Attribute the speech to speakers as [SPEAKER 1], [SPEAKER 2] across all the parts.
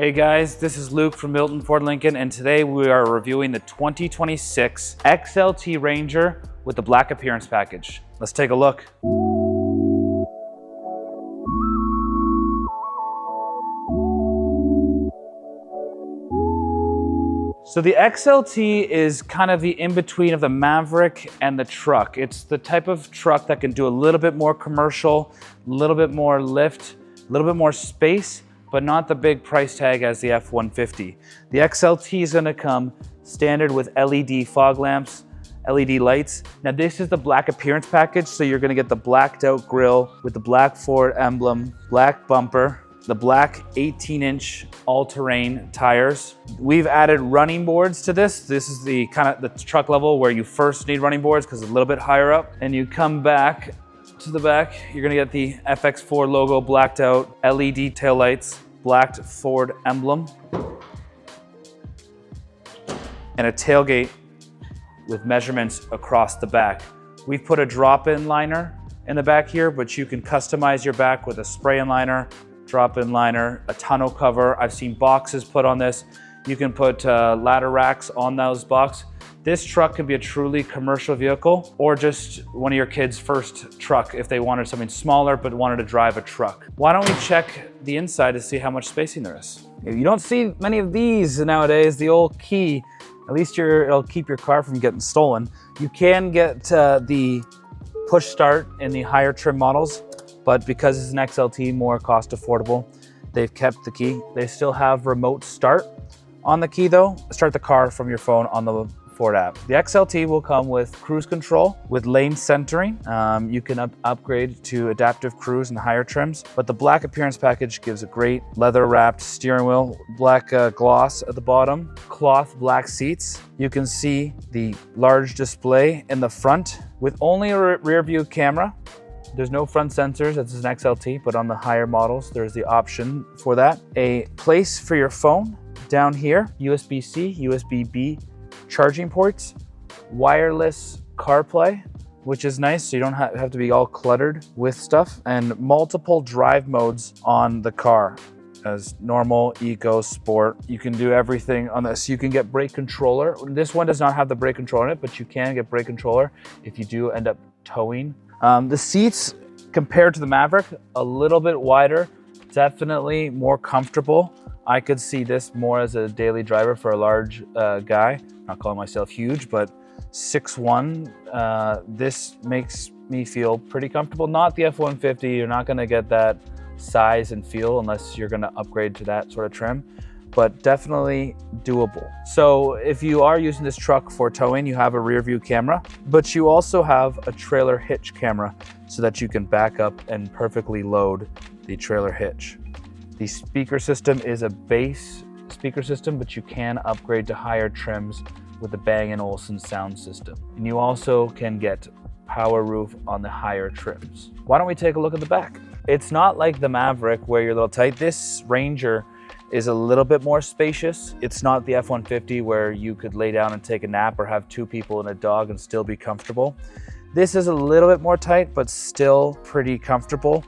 [SPEAKER 1] Hey guys, this is Luke from Milton Ford Lincoln, and today we are reviewing the 2026 XLT Ranger with the black appearance package. Let's take a look. So the XLT is kind of the in-between of the Maverick and the truck. It's the type of truck that can do a little bit more commercial, a little bit more lift, a little bit more space, but not the big price tag as the F-150. The XLT is gonna come standard with LED fog lamps, LED lights. Now this is the black appearance package, so you're gonna get the blacked out grille with the black Ford emblem, black bumper, the black 18-inch all-terrain tires. We've added running boards to this. This is the kind of the truck level where you first need running boards because it's a little bit higher up. And you come back to the back, you're gonna get the FX4 logo blacked out, LED taillights, blacked Ford emblem, and a tailgate with measurements across the back. We've put a drop-in liner in the back here, but you can customize your back with a spray-in liner, drop-in liner, a tonneau cover. I've seen boxes put on this. You can put ladder racks on those boxes. This truck can be a truly commercial vehicle or just one of your kids' first truck if they wanted something smaller but wanted to drive a truck. Why don't we check the inside to see how much spacing there is? You don't see many of these nowadays, the old key. At least it'll keep your car from getting stolen. You can get the push start in the higher trim models, but because it's an XLT, more cost affordable, they've kept the key. They still have remote start on the key though. Start the car from your phone on the Ford app. The XLT will come with cruise control with lane centering. You can upgrade to adaptive cruise and higher trims, but the black appearance package gives a great leather wrapped steering wheel, black gloss at the bottom, cloth black seats. You can see the large display in the front with only a rear view camera. There's no front sensors, this is an XLT, but on the higher models, there's the option for that. A place for your phone down here, USB-C, USB-B charging ports, wireless CarPlay, which is nice, so you don't have to be all cluttered with stuff, and multiple drive modes on the car as normal, eco, sport. You can do everything on this. You can get brake controller. This one does not have the brake controller in it, but you can get brake controller if you do end up towing. The seats compared to the Maverick, a little bit wider, definitely more comfortable. I could see this more as a daily driver for a large guy. Not calling myself huge, but 6'1". This makes me feel pretty comfortable. Not the F-150, you're not gonna get that size and feel unless you're gonna upgrade to that sort of trim, but definitely doable. So if you are using this truck for towing, you have a rear view camera, but you also have a trailer hitch camera so that you can back up and perfectly load the trailer hitch. The speaker system is a base speaker system, but you can upgrade to higher trims with the Bang & Olufsen sound system. And you also can get power roof on the higher trims. Why don't we take a look at the back? It's not like the Maverick where you're a little tight. This Ranger is a little bit more spacious. It's not the F-150 where you could lay down and take a nap or have two people and a dog and still be comfortable. This is a little bit more tight, but still pretty comfortable.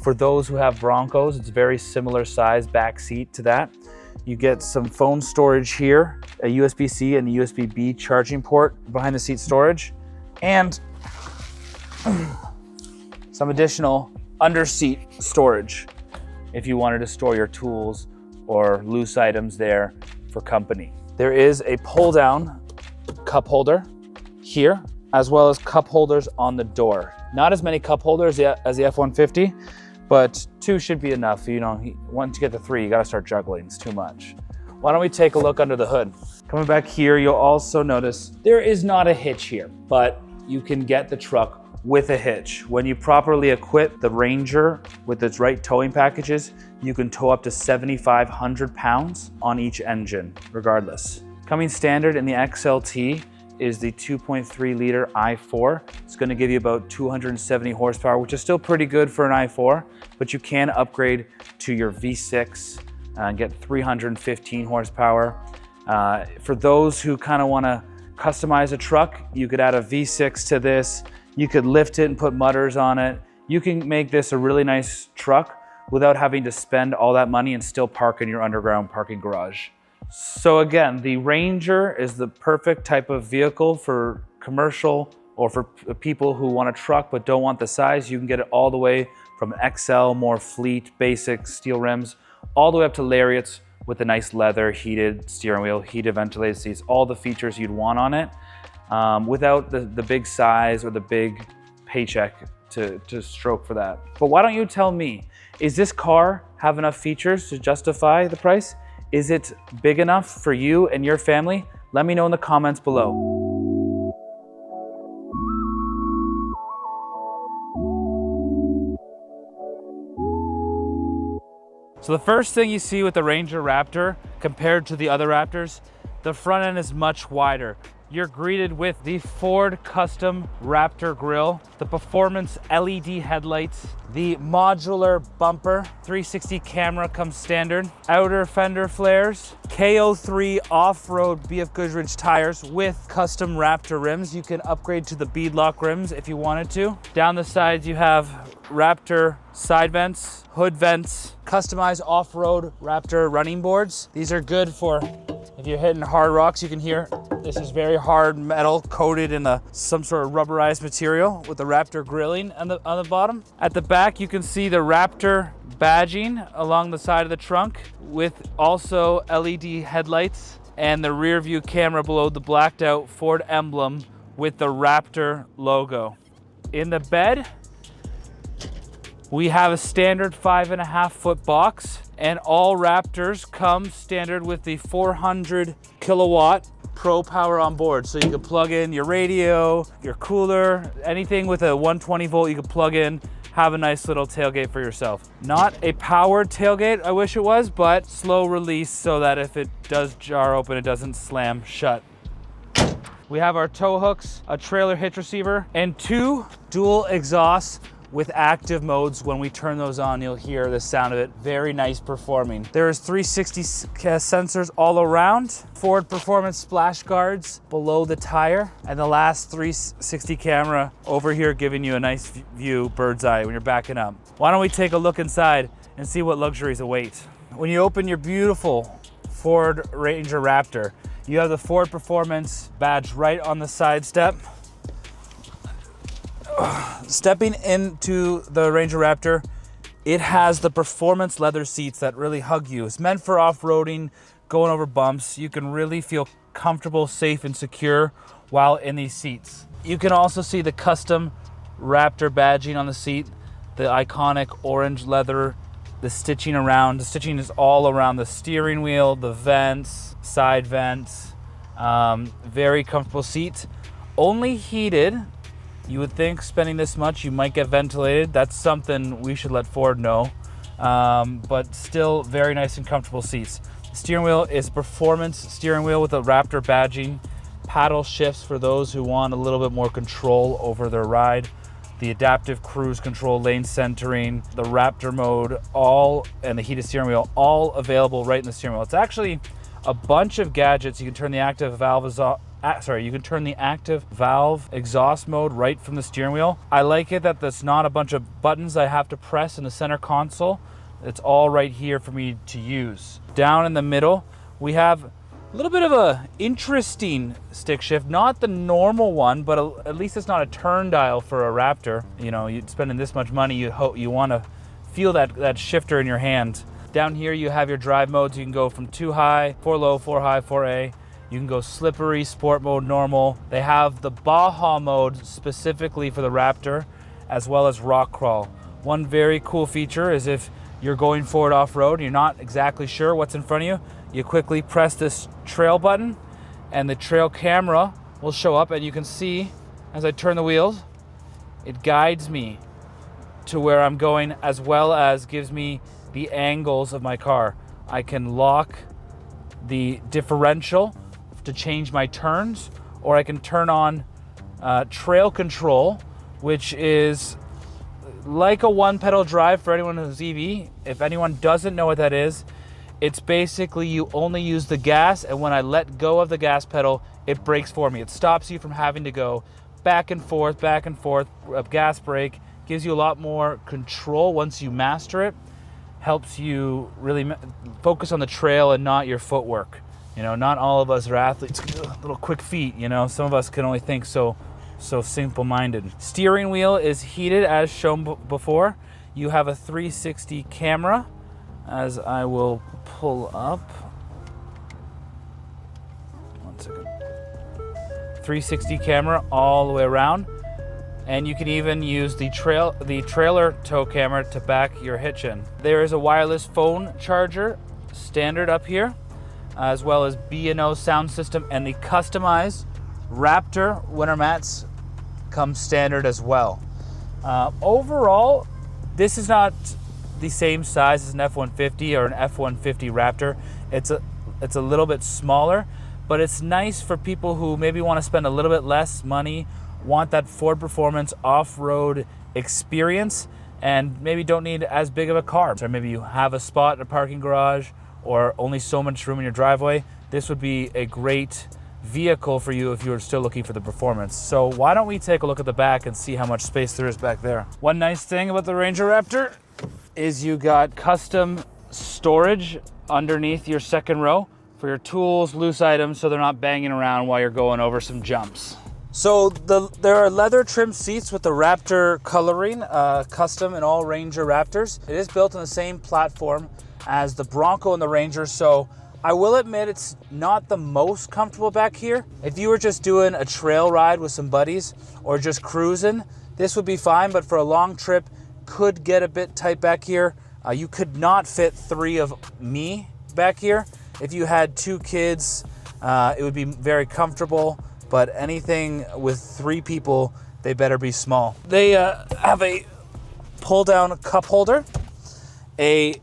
[SPEAKER 1] For those who have Broncos, it's very similar size back seat to that. You get some phone storage here, a USB-C and a USB-B charging port behind the seat storage, and some additional under-seat storage if you wanted to store your tools or loose items there for company. There is a pull-down cup holder here, as well as cup holders on the door. Not as many cup holders as the F-150, but 2 should be enough. You know, once you get to 3, you gotta start juggling, it's too much. Why don't we take a look under the hood? Coming back here, you'll also notice there is not a hitch here, but you can get the truck with a hitch. When you properly equip the Ranger with its right towing packages, you can tow up to 7,500 pounds on each engine, regardless. Coming standard in the XLT is the 2.3 liter i4. It's gonna give you about 270 horsepower, which is still pretty good for an i4, but you can upgrade to your V6 and get 315 horsepower. For those who kind of wanna customize a truck, you could add a V6 to this. You could lift it and put mudders on it. You can make this a really nice truck without having to spend all that money and still park in your underground parking garage. So again, the Ranger is the perfect type of vehicle for commercial or for people who want a truck but don't want the size. You can get it all the way from XL, more fleet, basic steel rims, all the way up to Lariats with a nice leather, heated steering wheel, heated ventilated seats, all the features you'd want on it, without the big size or the big paycheck to stroke for that. But why don't you tell me, is this car have enough features to justify the price? Is it big enough for you and your family? Let me know in the comments below. So the first thing you see with the Ranger Raptor compared to the other Raptors, the front end is much wider. You're greeted with the Ford custom Raptor grille, the performance LED headlights, the modular bumper, 360 camera comes standard, outer fender flares, KO3 off-road BF Goodrich tires with custom Raptor rims. You can upgrade to the beadlock rims if you wanted to. Down the sides you have Raptor side vents, hood vents, customized off-road Raptor running boards. These are good for if you're hitting hard rocks. You can hear this is very hard metal coated in some sort of rubberized material with the Raptor grilling on the bottom. At the back you can see the Raptor badging along the side of the trunk with also LED headlights and the rear view camera below the blacked out Ford emblem with the Raptor logo. In the bed, we have a standard 5.5 foot box, and all Raptors come standard with the 400 kilowatt Pro Power on board. So you can plug in your radio, your cooler, anything with a 120 volt you can plug in, have a nice little tailgate for yourself. Not a powered tailgate, I wish it was, but slow release so that if it does jar open, it doesn't slam shut. We have our tow hooks, a trailer hitch receiver, and 2 dual exhausts with active modes. When we turn those on, you'll hear the sound of it. Very nice performing. There's 360 sensors all around, Ford Performance splash guards below the tire, and the last 360 camera over here giving you a nice view, bird's eye, when you're backing up. Why don't we take a look inside and see what luxuries await. When you open your beautiful Ford Ranger Raptor, you have the Ford Performance badge right on the side step. Stepping into the Ranger Raptor, it has the performance leather seats that really hug you. It's meant for off-roading, going over bumps. You can really feel comfortable, safe, and secure while in these seats. You can also see the custom Raptor badging on the seat, the iconic orange leather, the stitching around. The stitching is all around the steering wheel, the vents, side vents. Very comfortable seat. Only heated. You would think spending this much, you might get ventilated. That's something we should let Ford know. But still very nice and comfortable seats. The steering wheel is a performance steering wheel with a Raptor badging. Paddle shifts for those who want a little bit more control over their ride. The adaptive cruise control, lane centering, the Raptor mode, and the heated steering wheel, all available right in the steering wheel. It's actually a bunch of gadgets. You can turn the active valve exhaust mode right from the steering wheel. I like it that there's not a bunch of buttons I have to press in the center console. It's all right here for me to use. Down in the middle, we have a little bit of a interesting stick shift. Not the normal one, but at least it's not a turn dial for a Raptor. You know, you're spending this much money, you want to feel that shifter in your hand. Down here you have your drive modes. You can go from 2 high, 4 low, 4 high, 4A. You can go slippery, sport mode, normal. They have the Baja mode specifically for the Raptor, as well as rock crawl. One very cool feature is if you're going forward off-road and you're not exactly sure what's in front of you, you quickly press this trail button and the trail camera will show up, and you can see as I turn the wheels, it guides me to where I'm going, as well as gives me the angles of my car. I can lock the differential to change my turns, or I can turn on trail control, which is like a one pedal drive for anyone who's EV. If anyone doesn't know what that is, it's basically you only use the gas, and when I let go of the gas pedal, it brakes for me. It stops you from having to go back and forth, a gas brake. Gives you a lot more control once you master it. helps you really focus on the trail and not your footwork. You know, not all of us are athletes, little quick feet, you know, some of us can only think so simple-minded. Steering wheel is heated as shown before. You have a 360 camera, as I will pull up. 1 second. 360 camera all the way around. And you can even use the trailer tow camera to back your hitch in. There is a wireless phone charger standard up here, as well as B&O sound system, and the customized Raptor winter mats come standard as well. Overall, this is not the same size as an F-150 or an F-150 Raptor. It's a little bit smaller, but it's nice for people who maybe want to spend a little bit less money, want that Ford Performance off-road experience, and maybe don't need as big of a car. Or maybe you have a spot in a parking garage or only so much room in your driveway. This would be a great vehicle for you if you're still looking for the performance. So why don't we take a look at the back and see how much space there is back there. One nice thing about the Ranger Raptor is you got custom storage underneath your second row for your tools, loose items, so they're not banging around while you're going over some jumps. So there are leather trim seats with the Raptor coloring, custom in all Ranger Raptors. It is built on the same platform as the Bronco and the Ranger, so I will admit it's not the most comfortable back here. If you were just doing a trail ride with some buddies or just cruising, this would be fine, but for a long trip, could get a bit tight back here. You could not fit 3 of me back here. If you had 2 kids, it would be very comfortable, but anything with 3 people, they better be small. They have a pull-down cup holder, a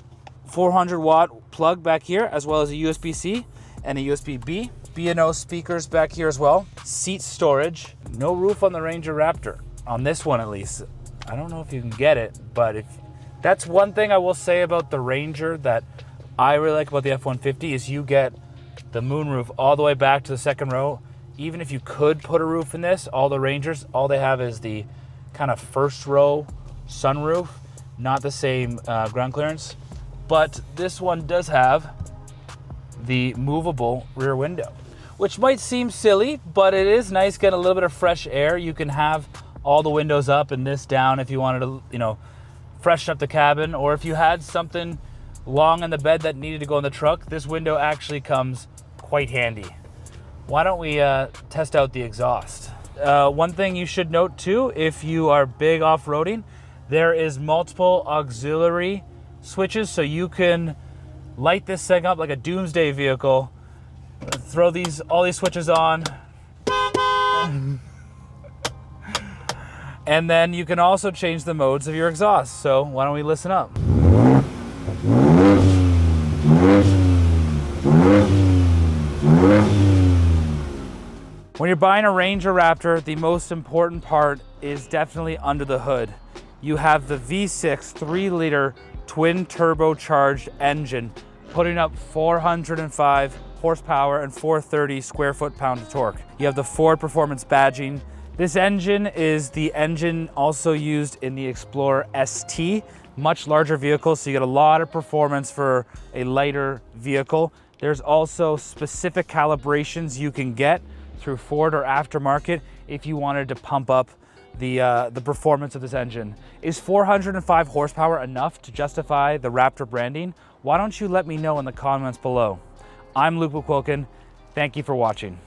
[SPEAKER 1] 400-watt plug back here, as well as a USB-C and a USB-B. B&O speakers back here as well. Seat storage. No roof on the Ranger Raptor, on this one at least. I don't know if you can get it, but that's one thing I will say about the Ranger that I really like about the F-150 is you get the moonroof all the way back to the second row. Even if you could put a roof in this, all the Rangers, all they have is the kind of first row sunroof, not the same ground clearance. But this one does have the movable rear window, which might seem silly, but it is nice getting a little bit of fresh air. You can have all the windows up and this down if you wanted to, you know, freshen up the cabin, or if you had something long in the bed that needed to go in the truck, this window actually comes quite handy. Why don't we test out the exhaust? One thing you should note too, if you are big off-roading, there is multiple auxiliary switches, so you can light this thing up like a doomsday vehicle, throw all these switches on, and then you can also change the modes of your exhaust. So why don't we listen up? When you're buying a Ranger Raptor, the most important part is definitely under the hood. You have the V6 3-liter twin turbocharged engine, putting up 405 horsepower and 430 square foot-pound of torque. You have the Ford Performance badging. This engine is the engine also used in the Explorer ST, much larger vehicle, so you get a lot of performance for a lighter vehicle. There's also specific calibrations you can get through Ford or aftermarket if you wanted to pump up the performance of this engine. Is 405 horsepower enough to justify the Raptor branding? Why don't you let me know in the comments below? I'm Luke McQuilkin. Thank you for watching.